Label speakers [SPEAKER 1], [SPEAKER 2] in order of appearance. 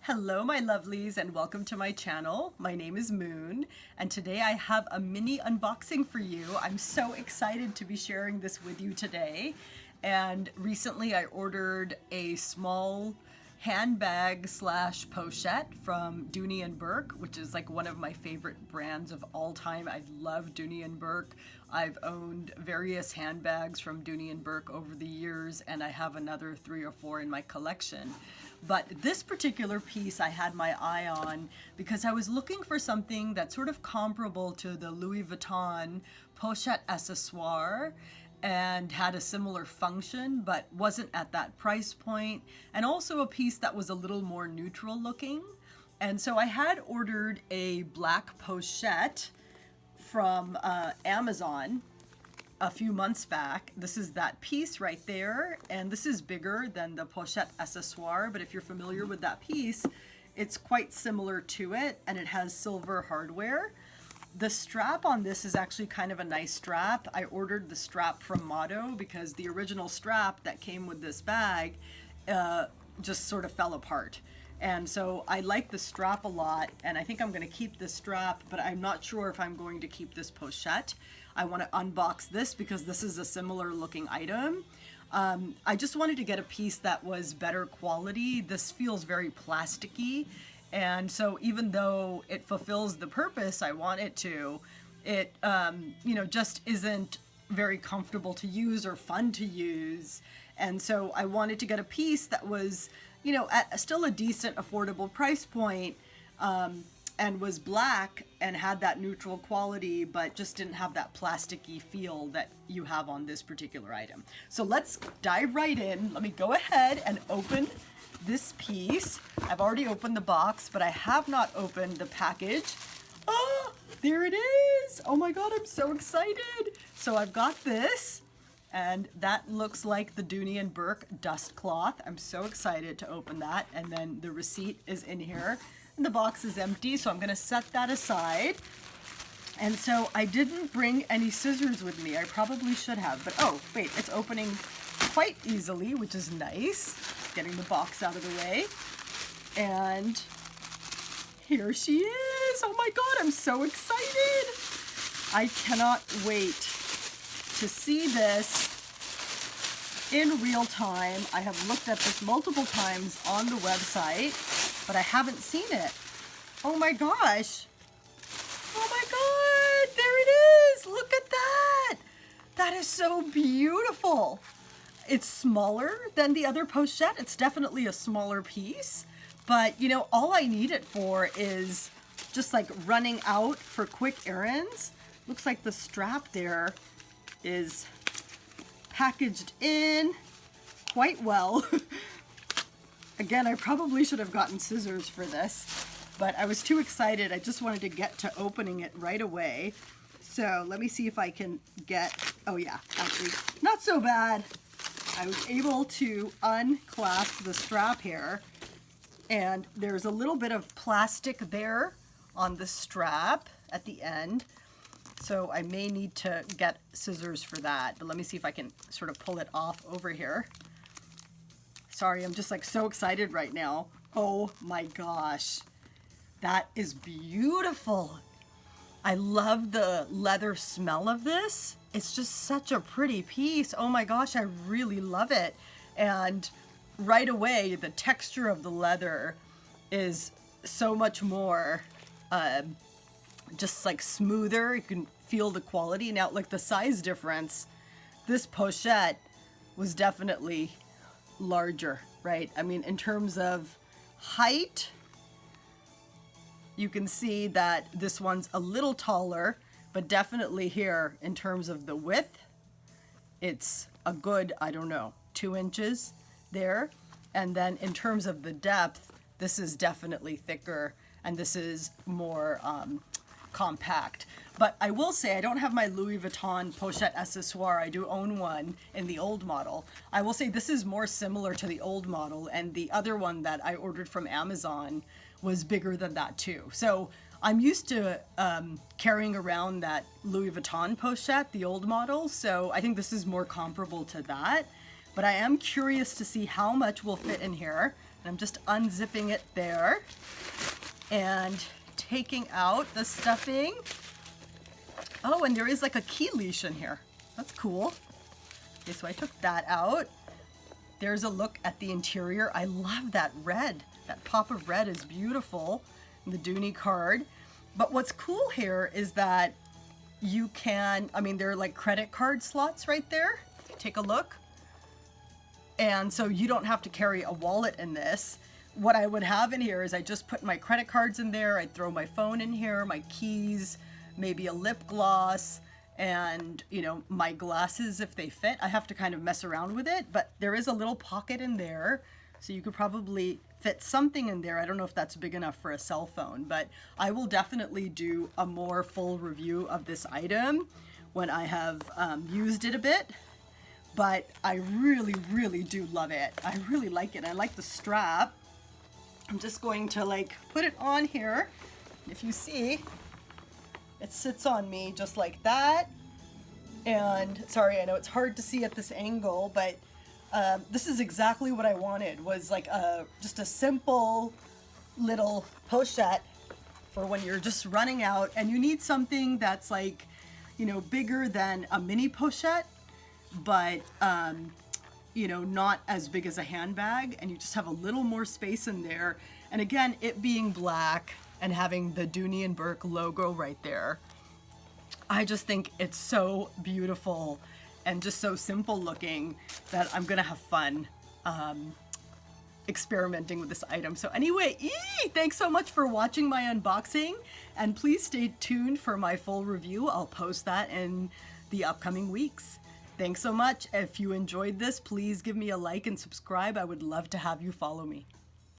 [SPEAKER 1] Hello my lovelies and welcome to my channel. My name is Moon and today I have a mini unboxing for you. I'm so excited to be sharing this with you today. And recently I ordered a small handbag slash pochette from Dooney and Bourke, which is like one of my favorite brands of all time. I love Dooney and Bourke. I've owned various handbags from Dooney and Bourke over the years, and I have another 3 or 4 in my collection. But this particular piece I had my eye on because I was looking for something that's sort of comparable to the Louis Vuitton pochette accessoire and had a similar function but wasn't at that price point, and also a piece that was a little more neutral looking. And so I had ordered a black pochette from Amazon a few months back. This is that piece right there, and this is bigger than the pochette accessoire, but if you're familiar with that piece, it's quite similar to it, and it has silver hardware. The strap on this is actually kind of a nice strap. I ordered the strap from Motto because the original strap that came with this bag just sort of fell apart. And so I like the strap a lot, and I think I'm going to keep this strap, but I'm not sure if I'm going to keep this pochette. I want to unbox this because this is a similar looking item. I just wanted to get a piece that was better quality. This feels very plasticky. And so even though it fulfills the purpose I want it to, it just isn't very comfortable to use or fun to use. And so I wanted to get a piece that was, at still a decent affordable price point, and was black and had that neutral quality, but just didn't have that plasticky feel that you have on this particular item. So let's dive right in. Let me go ahead and open this piece. I've already opened the box, but I have not opened the package. Oh, there it is. Oh my God, I'm so excited. So I've got this, and that looks like the Dooney and Bourke dust cloth. I'm so excited to open that. And then the receipt is in here, and the box is empty, so I'm gonna set that aside. And so I didn't bring any scissors with me. I probably should have, but oh, wait, it's opening quite easily, which is nice. Getting the box out of the way. And here she is. Oh my God, I'm so excited. I cannot wait to see this in real time. I have looked at this multiple times on the website, but I haven't seen it. Oh my gosh. Oh my God, there it is. Look at that. That is so beautiful. It's smaller than the other pochette. It's definitely a smaller piece, but all I need it for is just like running out for quick errands. Looks like the strap there is packaged in quite well. Again, I probably should have gotten scissors for this, but I was too excited. I just wanted to get to opening it right away. So let me see if I can get, oh yeah, actually not so bad. I was able to unclasp the strap here, and there's a little bit of plastic there on the strap at the end, so I may need to get scissors for that, but let me see if I can sort of pull it off over here. Sorry, I'm just like so excited right now. Oh my gosh, that is beautiful. I love the leather smell of this. It's just such a pretty piece. Oh my gosh, I really love it. And right away, the texture of the leather is so much more just like smoother. You can feel the quality. Now, like the size difference, this pochette was definitely larger, right? I mean, in terms of height, you can see that this one's a little taller, but definitely here in terms of the width, it's a good, I don't know, 2 inches there. And then in terms of the depth, this is definitely thicker and this is more compact. But I will say I don't have my Louis Vuitton pochette accessoire. I do own one in the old model. I will say this is more similar to the old model, and the other one that I ordered from Amazon was bigger than that too. So I'm used to carrying around that Louis Vuitton pochette, the old model, so I think this is more comparable to that. But I am curious to see how much will fit in here. I'm just unzipping it there and taking out the stuffing. Oh, and there is like a key leash in here. That's cool. Okay, so I took that out. There's a look at the interior. I love that red. That pop of red is beautiful in the Dooney card. But what's cool here is that you can, I mean, there are like credit card slots right there. Take a look. And so you don't have to carry a wallet in this. What I would have in here is I just put my credit cards in there. I'd throw my phone in here, my keys, maybe a lip gloss, and you know, my glasses if they fit. I have to kind of mess around with it, but there is a little pocket in there, so you could probably fit something in there. I don't know if that's big enough for a cell phone, but I will definitely do a more full review of this item when I have used it a bit. But I really, really do love it. I really like it. I like the strap. I'm just going to like put it on here. If you see, it sits on me just like that. And sorry, I know it's hard to see at this angle, but this is exactly what I wanted, was like just a simple little pochette for when you're just running out and you need something that's like, you know, bigger than a mini pochette, but you know, not as big as a handbag, and you just have a little more space in there. And again, it being black and having the Dooney and Bourke logo right there, I just think it's so beautiful and just so simple looking that I'm gonna have fun experimenting with this item. So anyway, thanks so much for watching my unboxing, and please stay tuned for my full review. I'll post that in the upcoming weeks. Thanks so much. If you enjoyed this, please give me a like and subscribe. I would love to have you follow me.